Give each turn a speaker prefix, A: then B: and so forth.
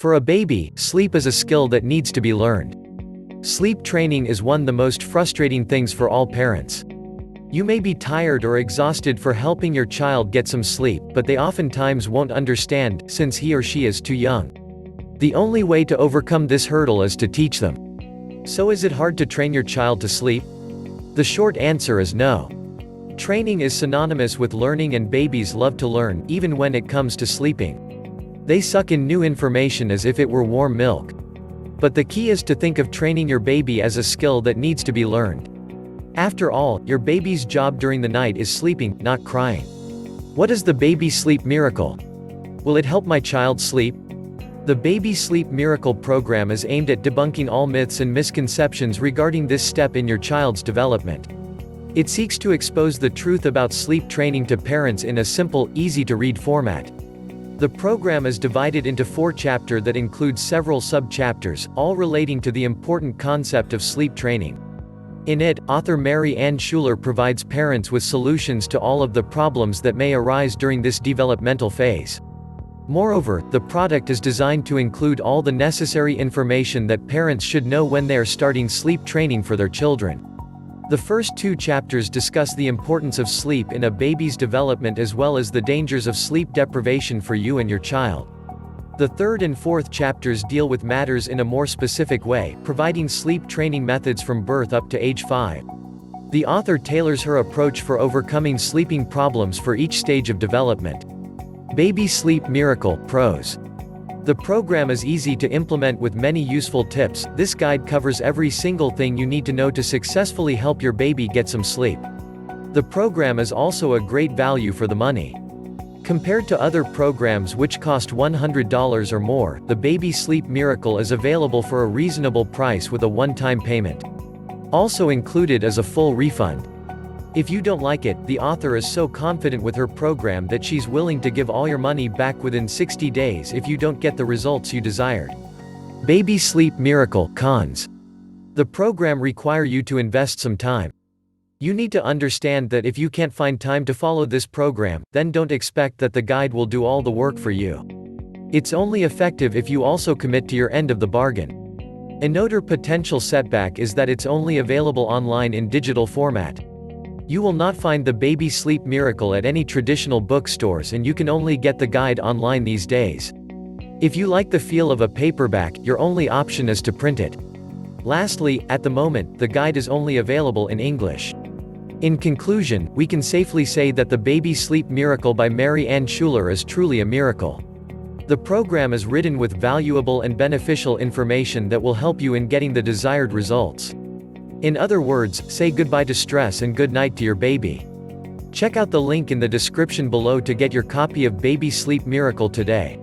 A: For a baby, sleep is a skill that needs to be learned. Sleep training is one of the most frustrating things for all parents. You may be tired or exhausted for helping your child get some sleep, but they oftentimes won't understand, since he or she is too young. The only way to overcome this hurdle is to teach them. So is it hard to train your child to sleep? The short answer is no. Training is synonymous with learning, and babies love to learn, even when it comes to sleeping. They suck in new information as if it were warm milk. But the key is to think of training your baby as a skill that needs to be learned. After all, your baby's job during the night is sleeping, not crying. What is the baby sleep miracle? Will it help my child sleep? The Baby Sleep Miracle program is aimed at debunking all myths and misconceptions regarding this step in your child's development. It seeks to expose the truth about sleep training to parents in a simple, easy-to-read format. The program is divided into 4 chapters that include several sub-chapters, all relating to the important concept of sleep training. In it, author Mary Ann Schuler provides parents with solutions to all of the problems that may arise during this developmental phase. Moreover, the product is designed to include all the necessary information that parents should know when they are starting sleep training for their children. The first 2 chapters discuss the importance of sleep in a baby's development as well as the dangers of sleep deprivation for you and your child. The 3rd and 4th chapters deal with matters in a more specific way, providing sleep training methods from birth up to age 5. The author tailors her approach for overcoming sleeping problems for each stage of development. Baby Sleep Miracle Pros. The program is easy to implement with many useful tips. This guide covers every single thing you need to know to successfully help your baby get some sleep. The program is also a great value for the money. Compared to other programs which cost $100 or more, the Baby Sleep Miracle is available for a reasonable price with a one-time payment. Also included is a full refund. If you don't like it, the author is so confident with her program that she's willing to give all your money back within 60 days if you don't get the results you desired. Baby Sleep Miracle Cons. The program requires you to invest some time. You need to understand that if you can't find time to follow this program, then don't expect that the guide will do all the work for you. It's only effective if you also commit to your end of the bargain. Another potential setback is that it's only available online in digital format. You will not find the Baby Sleep Miracle at any traditional bookstores, and you can only get the guide online these days. If you like the feel of a paperback, your only option is to print it. Lastly, at the moment, the guide is only available in English. In conclusion, we can safely say that the Baby Sleep Miracle by Mary Ann Schuler is truly a miracle. The program is written with valuable and beneficial information that will help you in getting the desired results. In other words, say goodbye to stress and good night to your baby. Check out the link in the description below to get your copy of Baby Sleep Miracle today.